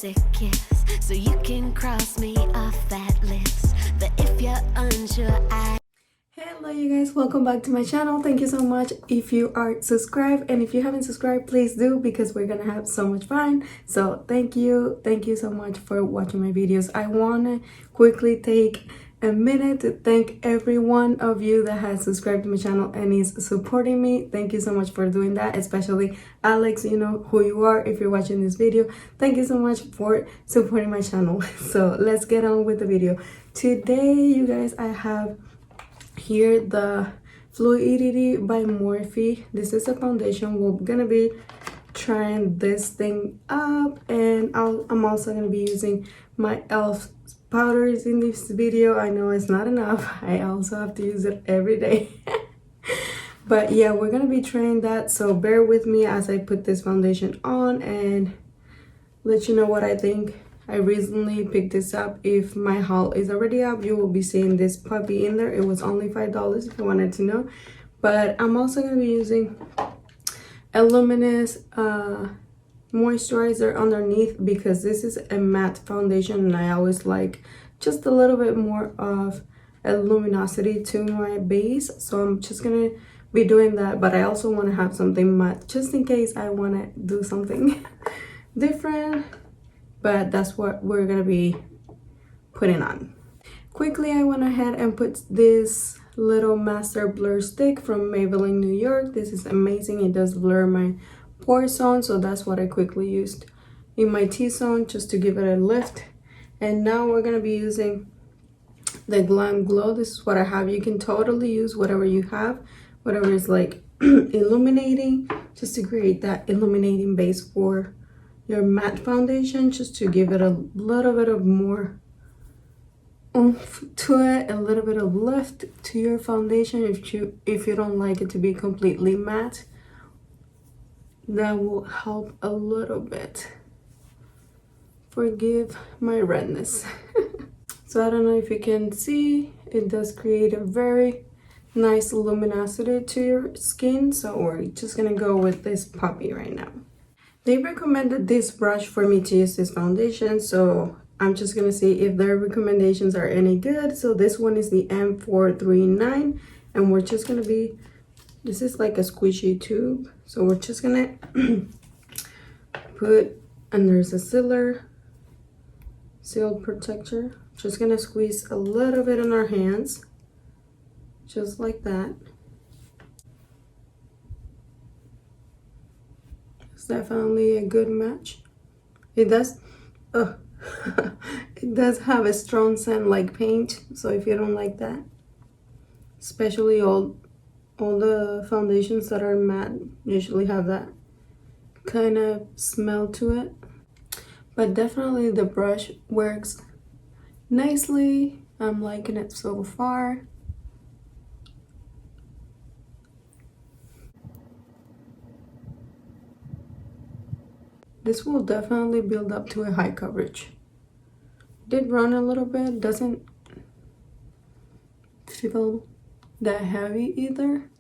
romantic kiss, so you can cross me off that list. But if you're unsure, Hello you guys, welcome back to my channel. Thank you so much if you are subscribed, and if you haven't subscribed, please do, because we're gonna have so much fun. So thank you so much for watching my videos. I want to quickly take a minute to thank every one of you that has subscribed to my channel and is supporting me. Thank you so much for doing that, especially Alex. You know who you are if you're watching this video. Thank you so much for supporting my channel. So let's get on with the video. Today you guys, I have here the Fluidity by Morphe. This is a foundation. We're gonna be trying this thing up, and I'm also gonna be using my elf powders in this video. I know it's not enough. I also have to use it every day. But yeah, we're gonna be trying that, so bear with me as I put this foundation on and let you know what I think. I recently picked this up. If my haul is already up, you will be seeing this puppy in there. It was only $5 if you wanted to know. But I'm also going to be using a luminous moisturizer underneath, because this is a matte foundation and I always like just a little bit more of a luminosity to my base. So I'm just going to be doing that, but I also want to have something matte just in case I want to do something different. But that's what we're gonna be putting on. Quickly, I went ahead and put this little master blur stick from Maybelline New York. This is amazing. It does blur my pore zone, so that's what I quickly used in my T-zone just to give it a lift. And now we're gonna be using the Glam Glow. This is what I have. You can totally use whatever you have, whatever is like illuminating, just to create that illuminating base for your matte foundation, just to give it a little bit of more oomph to it, a little bit of lift to your foundation. If you don't like it to be completely matte, that will help a little bit. Forgive my redness. So I don't know if you can see, it does create a very nice luminosity to your skin. So we're just gonna go with this puppy right now. They recommended this brush for me to use this foundation, so I'm just gonna see if their recommendations are any good. So this one is the M439, and we're just gonna be, this is like a squishy tube, so we're just gonna put, and there's a seal protector. Just gonna squeeze a little bit in our hands, just like that. Definitely a good match. It does it does have a strong scent like paint, so if you don't like that, especially all the foundations that are matte usually have that kind of smell to it. But definitely the brush works nicely. I'm liking it so far. This will definitely build up to a high coverage. Did run a little bit, doesn't feel that heavy either,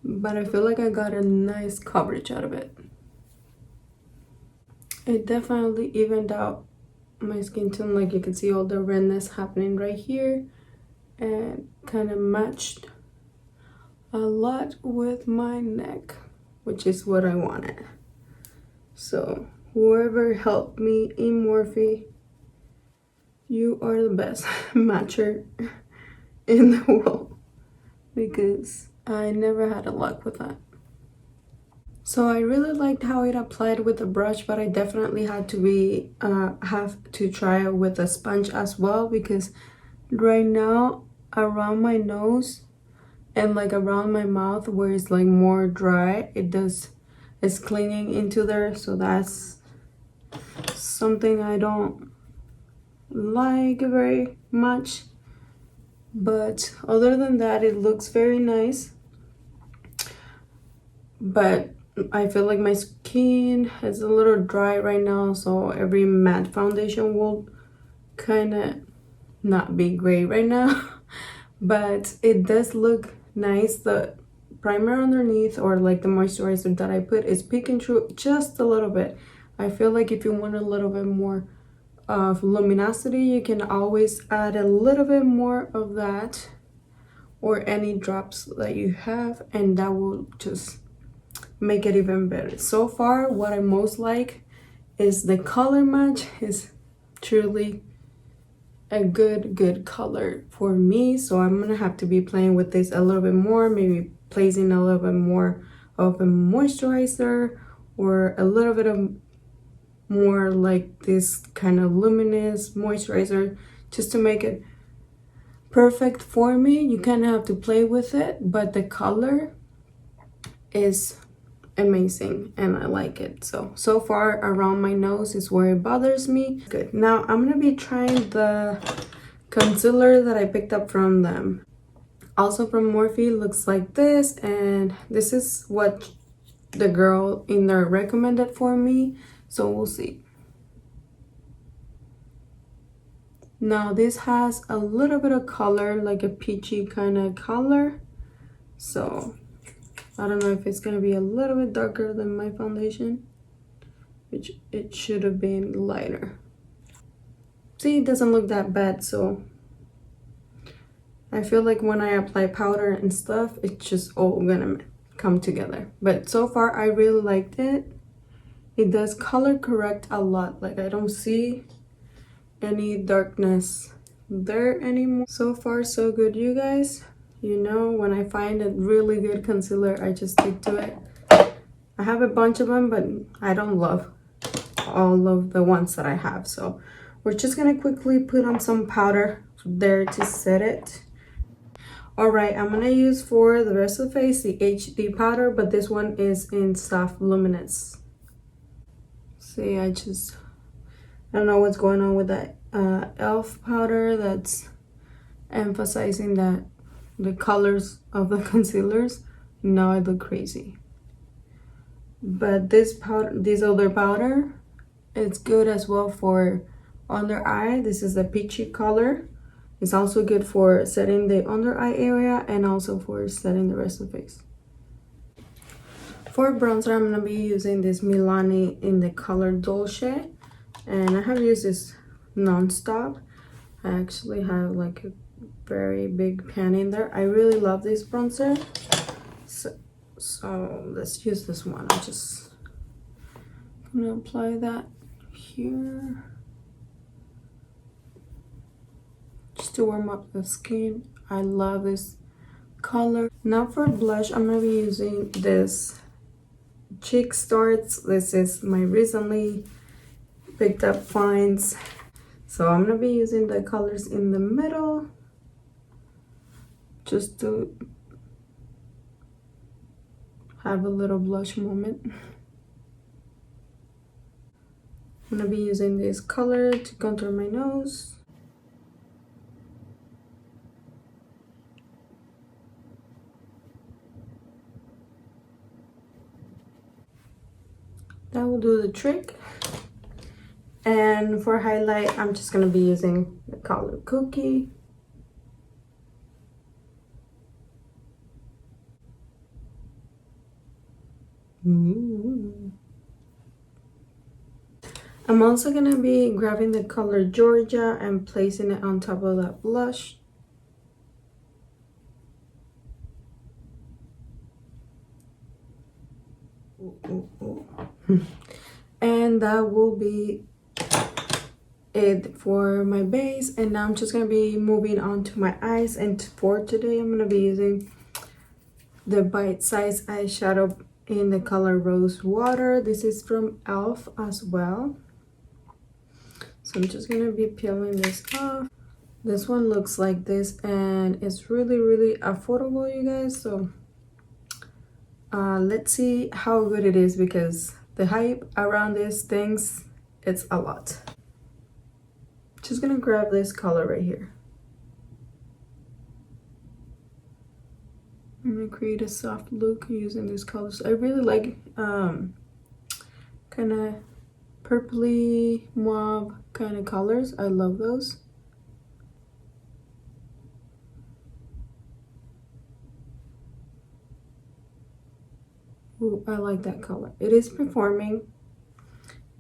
but I feel like I got a nice coverage out of it. It definitely evened out my skin tone. Like you can see all the redness happening right here, and kind of matched a lot with my neck, which is what I wanted. So whoever helped me in Morphe, you are the best matcher in the world, because I never had a luck with that. So I really liked how it applied with the brush, but I definitely had to have to try it with a sponge as well, because right now around my nose and like around my mouth where it's like more dry, it's clinging into there, so that's something I don't like very much. But other than that, it looks very nice. But I feel like my skin is a little dry right now, so every matte foundation will kind of not be great right now. But it does look nice. The primer underneath, or like the moisturizer that I put, is peeking through just a little bit. I feel like if you want a little bit more of luminosity, you can always add a little bit more of that or any drops that you have, and that will just make it even better. So far, what I most like is the color match is truly a good color for me. So I'm gonna have to be playing with this a little bit more, maybe placing a little bit more of a moisturizer or a little bit of more like this kind of luminous moisturizer, just to make it perfect for me. You kind of have to play with it, but the color is amazing and I like it. So far around my nose is where it bothers me. Good. Now I'm gonna be trying the concealer that I picked up from them, also from Morphe. Looks like this, and this is what the girl in there recommended for me, so we'll see. Now this has a little bit of color, like a peachy kind of color, so I don't know if it's gonna be a little bit darker than my foundation, which it should have been lighter. See, it doesn't look that bad. So I feel like when I apply powder and stuff, it's just all gonna come together. But so far I really liked it. It does color correct a lot. Like, I don't see any darkness there anymore. So far so good, you guys. You know, when I find a really good concealer, I just stick to it. I have a bunch of them, but I don't love all of the ones that I have. So we're just gonna quickly put on some powder there to set it. All right, I'm gonna use for the rest of the face the HD powder, but this one is in soft luminous. See, I don't know what's going on with that elf powder that's emphasizing that the colors of the concealers. Now I look crazy. But this other powder, it's good as well for under eye. This is a peachy color. It's also good for setting the under eye area and also for setting the rest of the face. For bronzer, I'm gonna be using this Milani in the color Dolce, and I have used this non-stop. I actually have like a very big pan in there. I really love this bronzer. So let's use this one. I'm just gonna apply that here just to warm up the skin. I love this color. Now for blush, I'm gonna be using this Cheek Starts. This is my recently picked up finds. So I'm gonna be using the colors in the middle just to have a little blush moment. I'm gonna be using this color to contour my nose. That will do the trick. And for highlight, I'm just gonna be using the color Cookie. I'm also gonna be grabbing the color Georgia and placing it on top of that blush. And that will be it for my base. And now I'm just gonna be moving on to my eyes, and for today I'm gonna be using the Bite Size eyeshadow in the color Rose Water. This is from Elf as well. So I'm just gonna be peeling this off. This one looks like this, and it's really affordable, you guys. So let's see how good it is, because the hype around these things, it's a lot. Just gonna grab this color right here. I'm gonna create a soft look using these colors. I really like kind of purpley mauve kind of colors. I love those. Ooh, I like that color. It is performing.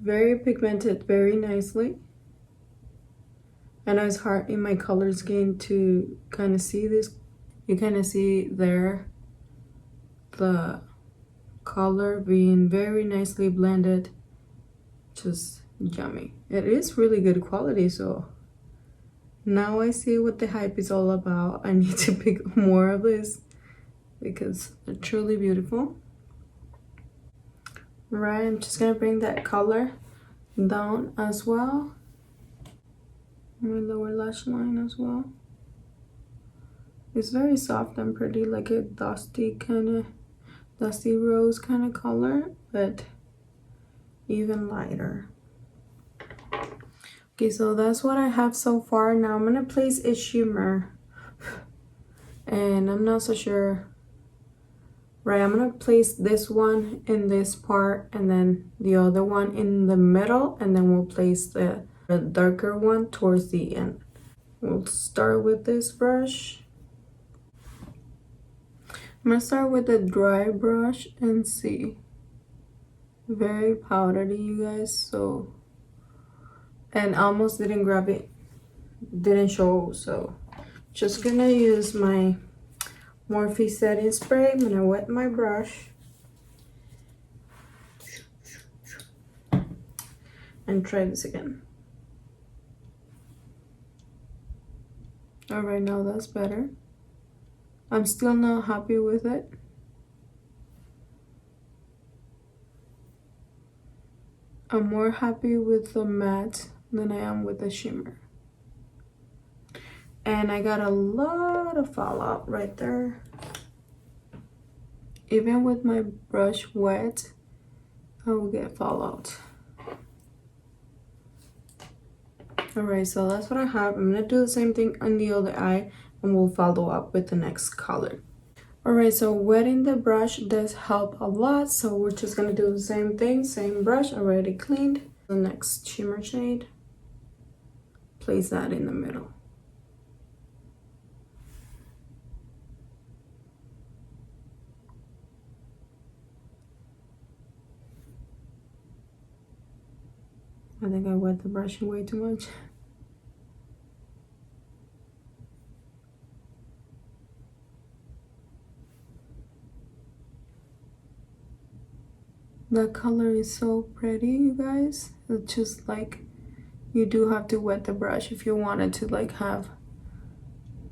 very pigmented, very nicely. I know it's hard in my color scheme to kind of see this. You kind of see there the color being very nicely blended. Just yummy. It is really good quality, so now I see what the hype is all about. I need to pick more of this because they're truly beautiful. Right, I'm just gonna bring that color down as well. My lower lash line as well. It's very soft and pretty, like a dusty rose kind of color, but even lighter. Okay, so that's what I have so far. Now I'm gonna place a shimmer, and I'm not so sure. Right, I'm gonna place this one in this part and then the other one in the middle, and then we'll place the darker one towards the end. We'll start with this brush. I'm gonna start with a dry brush and see. Very powdery, you guys, so, and almost didn't grab it, didn't show, so just gonna use my Morphe setting spray. I'm gonna wet my brush and try this again. All right, now that's better. I'm still not happy with it. I'm more happy with the matte than I am with the shimmer. And I got a lot of fallout right there. Even with my brush wet, I will get fallout. Alright, so that's what I have. I'm gonna do the same thing on the other eye, and we'll follow up with the next color. Alright, so wetting the brush does help a lot, so we're just gonna do the same thing, same brush already cleaned. The next shimmer shade, place that in the middle. I think I wet the brush way too much. The color is so pretty, you guys. It's just like, you do have to wet the brush if you wanted to like have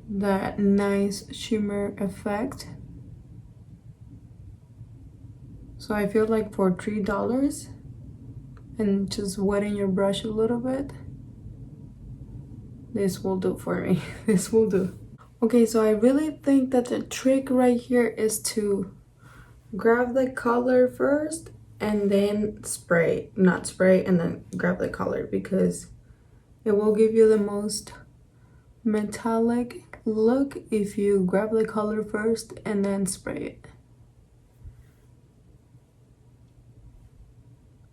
that nice shimmer effect. So I feel like for $3 and just wetting your brush a little bit, this will do for me. This will do. Okay, so I really think that the trick right here is to grab the color first and then spray, not spray and then grab the color, because it will give you the most metallic look if you grab the color first and then spray it.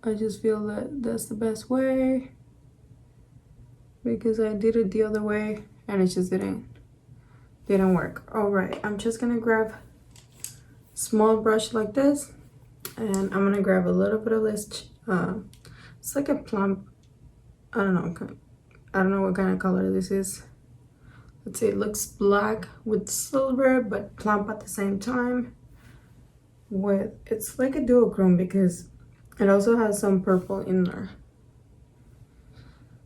I just feel that that's the best way, because I did it the other way and it just didn't work. All right, I'm just gonna grab a small brush like this, and I'm gonna grab a little bit of this it's like a plump, I don't know what kind of color this is. Let's say it looks black with silver but plump at the same time. It's like a duochrome because it also has some purple in there.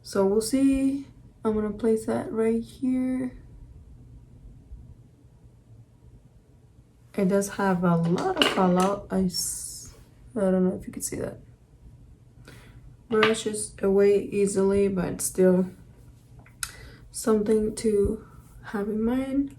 So we'll see. I'm gonna place that right here. It does have a lot of fallout. I don't know if you can see that. Brushes away easily, but still something to have in mind.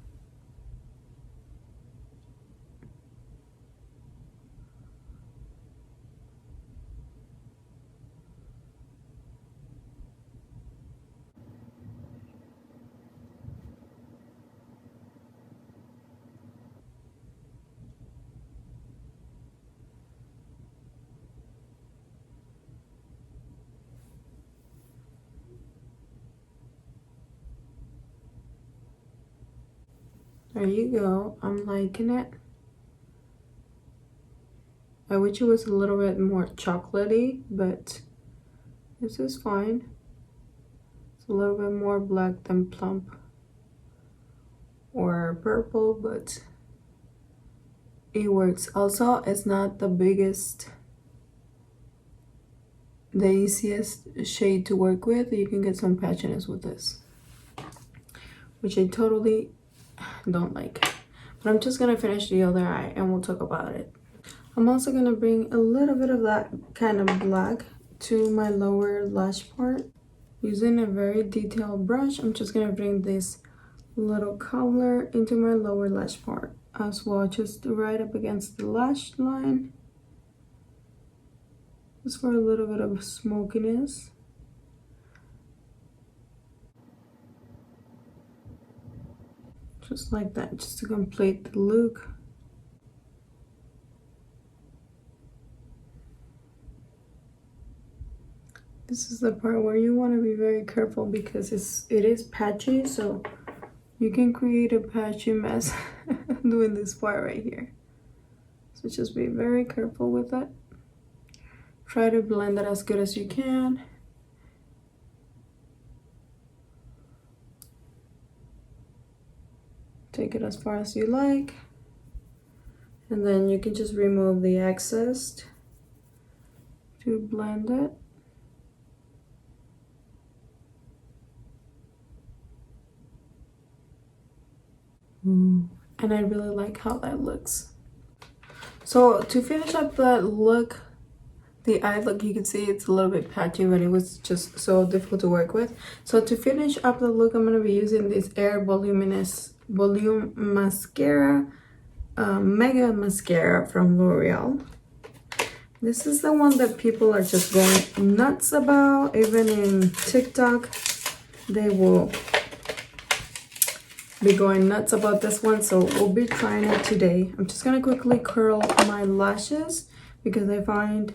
There you go. I'm liking it. I wish it was a little bit more chocolatey, but This is fine. It's a little bit more black than plump or purple, but it works. Also, it's not the biggest, the easiest shade to work with. You can get some patchiness with this, which I totally don't like. But I'm just gonna finish the other eye and we'll talk about it. I'm also gonna bring a little bit of that kind of black to my lower lash part. Using a very detailed brush, I'm just gonna bring this little color into my lower lash part as well, just right up against the lash line. Just for a little bit of smokiness. Just like that, just to complete the look. This is the part where you want to be very careful because it is patchy, so you can create a patchy mess doing this part right here. So just be very careful with that. Try to blend it as good as you can. Take it as far as you like. And then you can just remove the excess to blend it. And I really like how that looks. So to finish up the look, the eye look, you can see it's a little bit patchy, but it was just so difficult to work with. So to finish up the look, I'm going to be using this Air Volume Mascara, Mega Mascara from L'Oreal. This is the one that people are just going nuts about. Even in TikTok, they will be going nuts about this one, so we'll be trying it today. I'm just gonna quickly curl my lashes because I find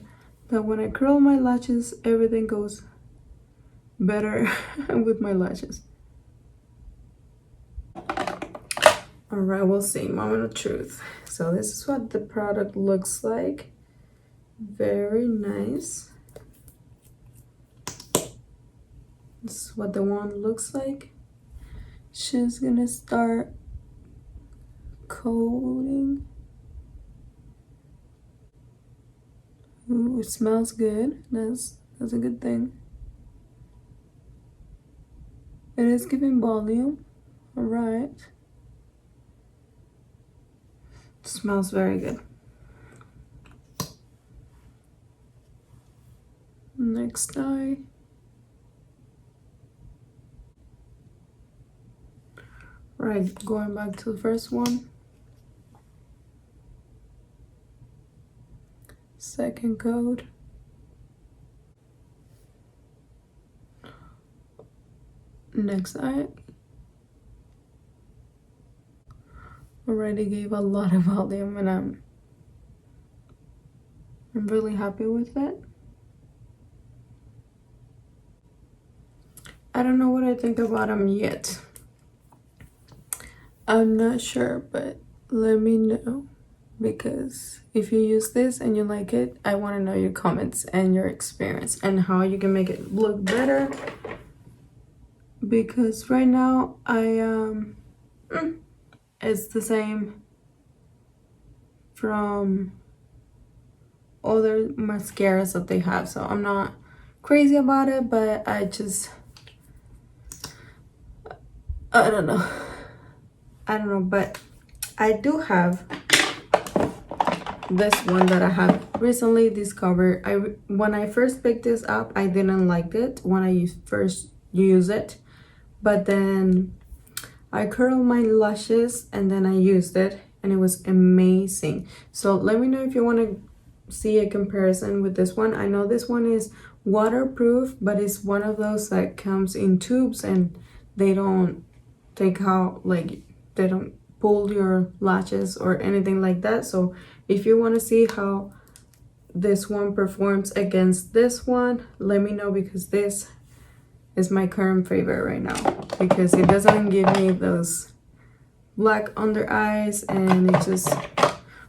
that when I curl my lashes, everything goes better with my lashes. All right, we'll see. Moment of truth. So this is what the product looks like. Very nice. This is what the wand looks like. She's gonna start coating. Ooh, it smells good. That's a good thing. It is giving volume. All right. It smells very good. Next eye. Right, going back to the first one. Second coat. Next eye. Already gave a lot of volume and I'm really happy with it. I don't know what I think about them yet. I'm not sure, but let me know, because if you use this and you like it, I want to know your comments and your experience and how you can make it look better, because right now it's the same from other mascaras that they have, so I'm not crazy about it, but I don't know, but I do have this one that I have recently discovered. When I first picked this up, I didn't like it when I first used it, but then I curled my lashes and then I used it and it was amazing. So let me know if you want to see a comparison with this one. I know this one is waterproof, but it's one of those that comes in tubes and they don't take out, like, they don't pull your lashes or anything like that. So if you want to see how this one performs against this one, let me know, because this is my current favorite right now, because it doesn't give me those black under eyes and it just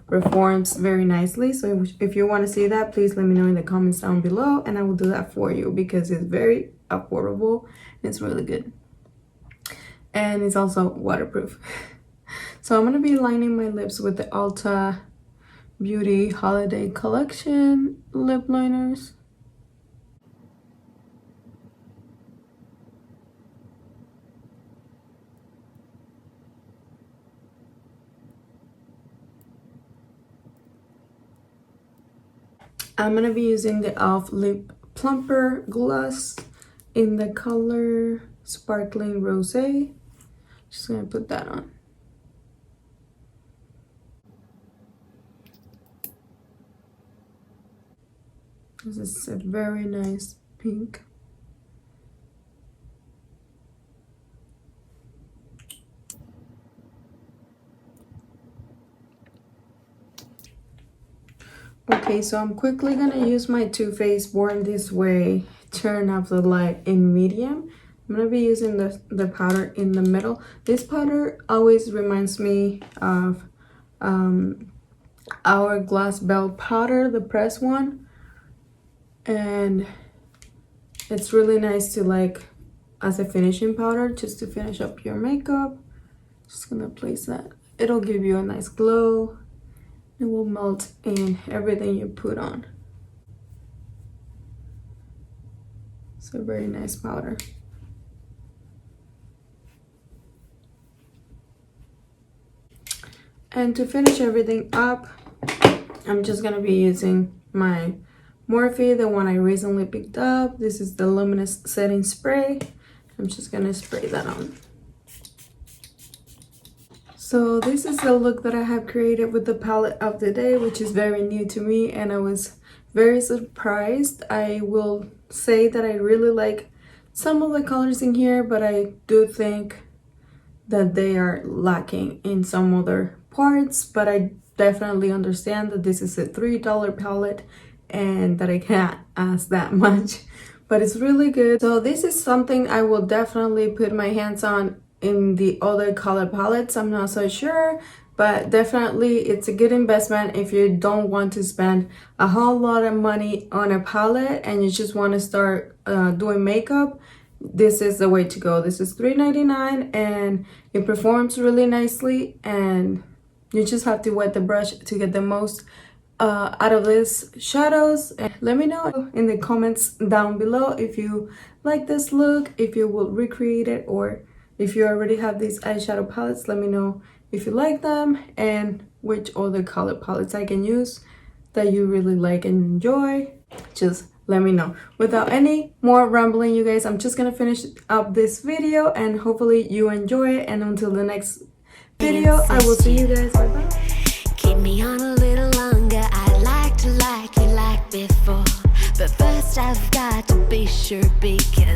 reforms very nicely. So if you want to see that, please let me know in the comments down below, and I will do that for you because it's very affordable and it's really good. And it's also waterproof. So I'm going to be lining my lips with the Ulta Beauty Holiday Collection lip liners. I'm going to be using the e.l.f. Lip Plumper Gloss in the color Sparkling Rosé. Just going to put that on. This is a very nice pink. Okay, so I'm quickly gonna use my Too Faced Born This Way Turn Up the Light in medium. I'm gonna be using the powder in the middle. This powder always reminds me of Hourglass Bell powder, the pressed one. And it's really nice to like as a finishing powder, just to finish up your makeup. Just gonna place that. It'll give you a nice glow. It will melt in everything you put on. It's a very nice powder. And to finish everything up, I'm just gonna be using my MORPHE, the one I recently picked up. This is the Luminous Setting Spray. I'm just gonna spray that on. So this is the look that I have created with the palette of the day, which is very new to me, and I was very surprised. I will say that I really like some of the colors in here, but I do think that they are lacking in some other parts. But I definitely understand that this is a $3 palette and that I can't ask that much, but it's really good. So this is something I will definitely put my hands on in the other color palettes. I'm not so sure, but definitely it's a good investment if you don't want to spend a whole lot of money on a palette and you just want to start doing makeup. This is the way to go. This is $3.99 and it performs really nicely, and you just have to wet the brush to get the most out of these shadows. And let me know in the comments down below if you like this look, if you will recreate it, or if you already have these eyeshadow palettes. Let me know if you like them and which other color palettes I can use that you really like and enjoy. Just let me know. Without any more rambling, you guys, I'm just gonna finish up this video and hopefully you enjoy it. And until the next video, I will see you guys. Bye bye. Keep me on a little longer. I'd like to like you like before, but first I've got to be sure because